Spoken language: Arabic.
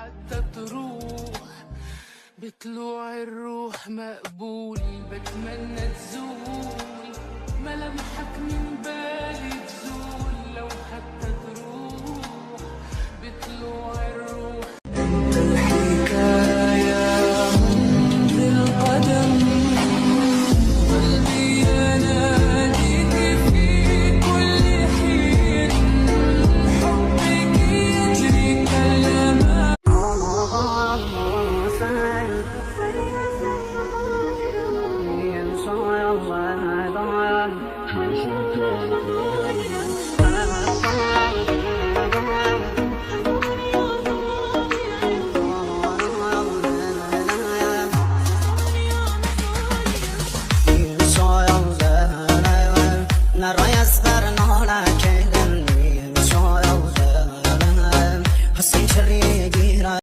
حتى تروح بطلوع الروح مقبول، بتمنى تزول ملامحك من بالي تزول، لو حتى تروح بطلوع الروح